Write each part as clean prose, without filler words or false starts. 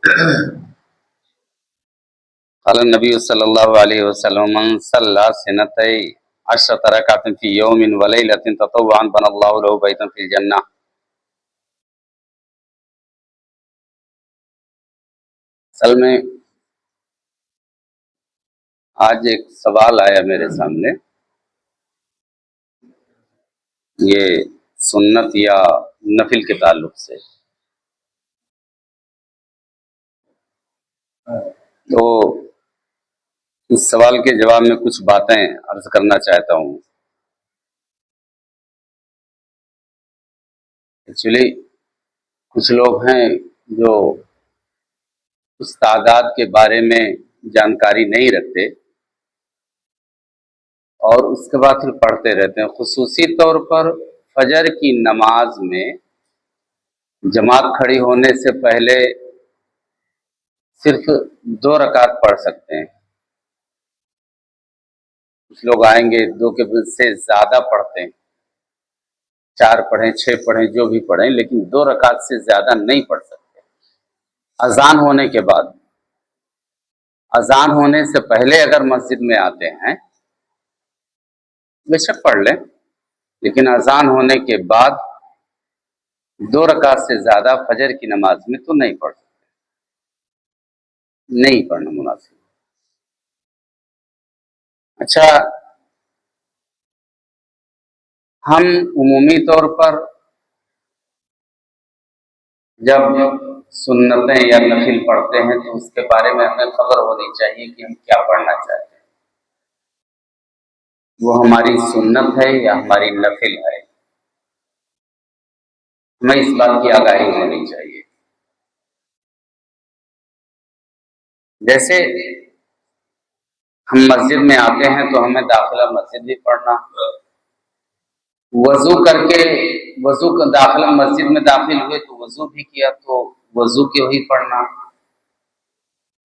قال النبی صلی اللہ علیہ وسلم من صلی سنتی 10 رکعات فی یوم ولیلۃ تطوعا بنى اللہ له بیتا فی الجنہ۔ اصل میں آج ایک سوال آیا میرے سامنے، یہ سنت یا نفل کے تعلق سے، تو اس سوال کے جواب میں کچھ باتیں عرض کرنا چاہتا ہوں۔ ایکچولی کچھ لوگ ہیں جو استادات کے بارے میں جانکاری نہیں رکھتے اور اس کے بعد پھر پڑھتے رہتے ہیں۔ خصوصی طور پر فجر کی نماز میں جماعت کھڑی ہونے سے پہلے صرف 2 رکعت پڑھ سکتے ہیں۔ کچھ لوگ آئیں گے 2 کے سے زیادہ پڑھتے ہیں، 4 پڑھیں 6 پڑھیں جو بھی پڑھیں، لیکن 2 رکعت سے زیادہ نہیں پڑھ سکتے۔ اذان ہونے کے بعد، اذان ہونے سے پہلے اگر مسجد میں آتے ہیں بے شک پڑھ لیں، لیکن اذان ہونے کے بعد 2 رکعت سے زیادہ فجر کی نماز میں تو نہیں پڑھ سکتے، نہیں پڑھنا مناسب۔ اچھا، ہم عمومی طور پر جب سنتیں یا نفل پڑھتے ہیں تو اس کے بارے میں ہمیں خبر ہونی چاہیے کہ ہم کیا پڑھنا چاہتے ہیں، وہ ہماری سنت ہے یا ہماری نفل ہے، ہمیں اس بات کی آگاہی ہونی چاہیے۔ جیسے ہم مسجد میں آتے ہیں تو ہمیں داخلہ مسجد بھی پڑھنا، وضو کر کے داخلہ مسجد میں داخل ہوئے تو وضو بھی کیا تو وضو کے ہی پڑھنا،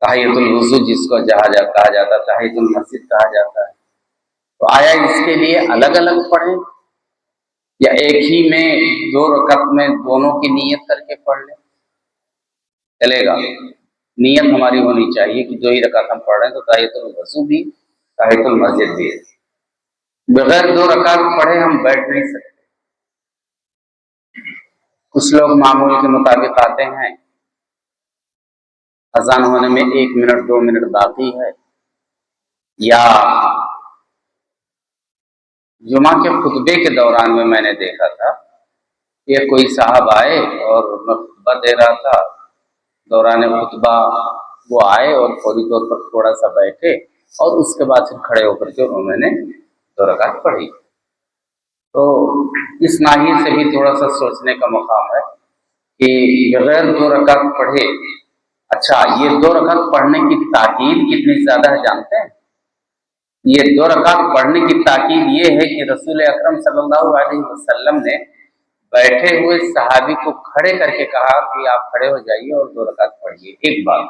تحیۃ الوضو جس کو کہا جاتا ہے، تحیۃ المسجد کہا جاتا ہے، تو آیا اس کے لیے الگ الگ پڑھیں یا ایک ہی میں 2 رکعت میں دونوں کی نیت کر کے پڑھ لیں؟ چلے گا، نیت ہماری ہونی چاہیے کہ 2 ہی رکعت ہم پڑھ رہے ہیں تو تحیۃ الوضو بھی تحیۃ المسجد بھی ہے۔ بغیر 2 رکعت پڑھے ہم بیٹھ نہیں سکتے۔ کچھ لوگ معمول کے مطابق آتے ہیں، اذان ہونے میں 1 منٹ 2 منٹ باقی ہے، یا جمعہ کے خطبے کے دوران میں نے دیکھا تھا کہ کوئی صاحب آئے اور میں خطبہ دے رہا تھا، دوران خطبہ وہ آئے اور فوری طور پر تھوڑا سا بیٹھے اور اس کے بعد پھر کھڑے ہو کر کے انہوں نے 2 رکعت پڑھی۔ تو اس ناحیے سے بھی تھوڑا سا سوچنے کا مقام ہے کہ بغیر 2 رکعت پڑھے، اچھا یہ 2 رکعت پڑھنے کی تاکید کتنی زیادہ ہے جانتے ہیں؟ یہ 2 رکعت پڑھنے کی تاکید یہ ہے کہ رسول اکرم صلی اللہ علیہ وسلم نے بیٹھے ہوئے صحابی کو کھڑے کر کے کہا کہ آپ کھڑے ہو جائیے اور 2 رکعت پڑھیے، ایک بات۔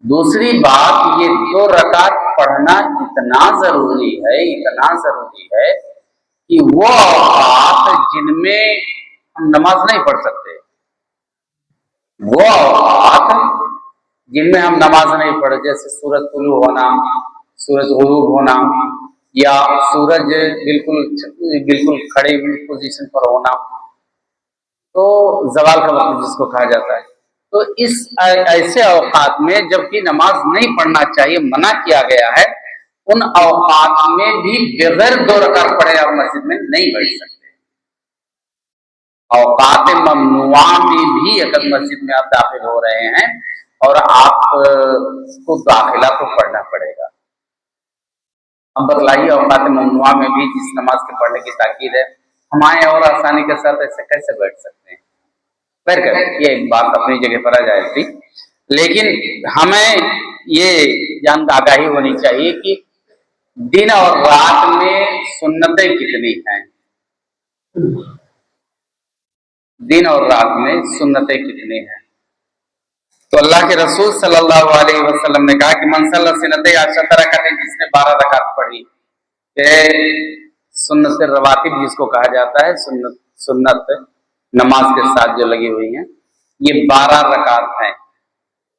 دوسری بات، یہ 2 رکعت پڑھنا اتنا ضروری ہے کہ وہ اوقات جن میں ہم نماز نہیں پڑھ سکتے، وہ اوقات جن میں ہم نماز نہیں پڑھ، جیسے سورج طلوع ہونا، سورج غروب ہونا، یا سورج بالکل کھڑے ہوئی پوزیشن پر ہونا، تو زوال کا وقت جس کو کہا جاتا ہے، تو اس ایسے اوقات میں جبکہ نماز نہیں پڑھنا چاہیے، منع کیا گیا ہے، ان اوقات میں بھی بغیر 2 رکعت پڑھے آپ مسجد میں نہیں بیٹھ سکتے۔ اوقات ممنوعہ میں بھی اگر مسجد میں آپ داخل ہو رہے ہیں اور آپ کو داخلہ تو پڑھنا پڑے گا۔ اب بتلائیے اوقات ممنوعہ میں بھی جس نماز کے پڑھنے کی تاکید ہے، ہم آئیں اور آسانی کے ساتھ ایسے کیسے بیٹھ سکتے ہیں؟ یہ ایک بات اپنی جگہ پر آ جائے تھی، لیکن ہمیں یہ آگاہی ہونی چاہیے کہ دن اور رات میں سنتیں کتنی ہیں، دن اور رات میں سنتیں کتنی ہیں۔ تو اللہ کے رسول صلی اللہ علیہ وسلم نے کہا کہ من صلی سنتیں 10 رکعتیں، جس نے 12 رکعت پڑھی، کہ سنت رواتب جس کو کہا جاتا ہے، سنت نماز کے ساتھ جو لگی ہوئی ہیں، یہ 12 رکعت ہیں۔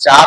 4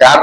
4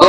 2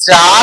4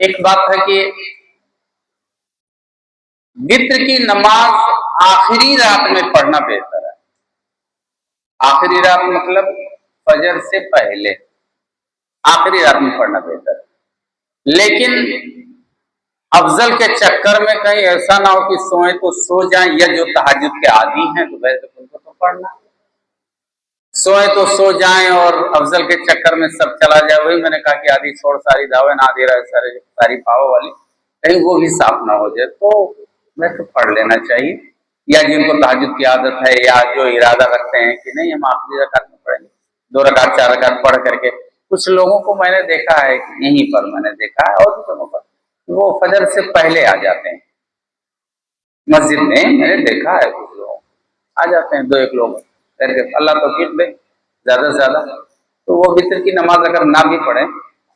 ایک بات ہے کہ وتر کی نماز آخری رات میں پڑھنا بہتر ہے. آخری رات مطلب فجر سے پہلے آخری رات میں پڑھنا بہتر ہے. لیکن افضل کے چکر میں کہیں ایسا نہ ہو کہ سوئیں تو سو جائیں، یا جو تہجد کے عادی ہیں تو ویسے ان کو تو پڑھنا، سوئیں تو سو جائیں اور افضل کے چکر میں سب چلا جائے. وہی میں نے کہا کہ آدھی چھوڑ ساری دعوے نہ دے رہا ہے ساری پاوا والی، کہیں وہ بھی صاف نہ ہو جائے تو ویسے پڑھ لینا چاہیے. یا جن کو تہجد کی عادت ہے یا جو ارادہ رکھتے ہیں کہ نہیں ہم آخری رکعت میں پڑھیں گے، 2 رکعت 4 رکعت پڑھ کر کے. کچھ لوگوں کو میں نے دیکھا ہے کہ یہیں پر میں نے دیکھا ہے اور بھی جگہوں پر وہ فجر سے پہلے آ جاتے ہیں مسجد میں نے دیکھا ہے. کچھ لوگ آ جاتے ہیں 2-1 لوگ کر کے، اللہ توفیق دے زیادہ سے زیادہ. تو وہ وتر کی نماز اگر نہ بھی پڑھیں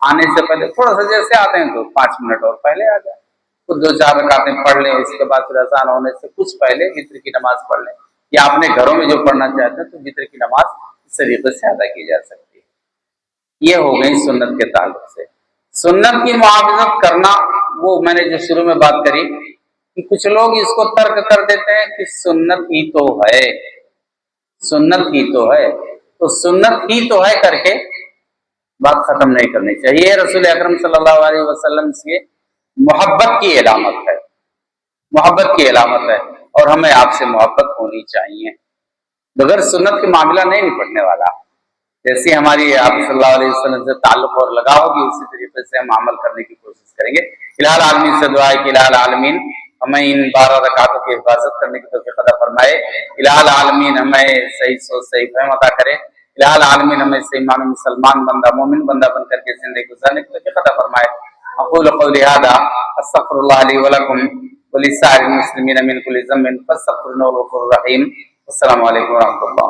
آنے سے پہلے تھوڑا سا جیسے آتے ہیں تو 5 منٹ اور پہلے آ جائیں، تو 2-4 رکعتیں پڑھ لیں. اس کے بعد پھر اذان ہونے سے کچھ پہلے وتر کی نماز پڑھ لیں. یا اپنے گھروں میں جو پڑھنا چاہتے ہیں تو وتر کی نماز اس طریقے سے ادا کی جا سکتی ہے. یہ ہو گئی سنت کے تعلق سے. سنت کی محافظت کرنا، وہ میں نے جو شروع میں بات کری کہ کچھ لوگ اس کو ترک کر دیتے ہیں کہ سنت ہی تو ہے، سنت ہی تو ہے، تو سنت ہی تو ہے کر کے بات ختم نہیں کرنی چاہیے. رسول اکرم صلی اللہ علیہ وسلم سے محبت کی علامت ہے، محبت کی علامت ہے، اور ہمیں آپ سے محبت ہونی چاہیے. بغیر سنت کے معاملہ نہیں نپٹنے والا. جیسے ہماری آپ صلی اللہ علیہ وسلم سے تعلق اور لگاؤ ہوگی اسی طریقے سے ہم عمل کرنے کی کوشش کریں گے. الہ العالمین سے دعا ہے کہ الہ العالمین ہمیں ان 12 رکعتوں کی حفاظت کرنے کی توفیق عطا فرمائے. الہ العالمین ہمیں صحیح سوچ صحیح فہم عطا کرے. الہ العالمین ہمیں صحیح معنی مسلمان بندہ مومن بندہ بن کر کے زندگی گزارنے کی توفیق عطا فرمائے. اقول قولی هذا استغفر الله لي ولكم ولسائر المسلمين من كل ذنب فاستغفروه انه هو الغفور الرحيم. السلام علیکم ورحمۃ اللہ.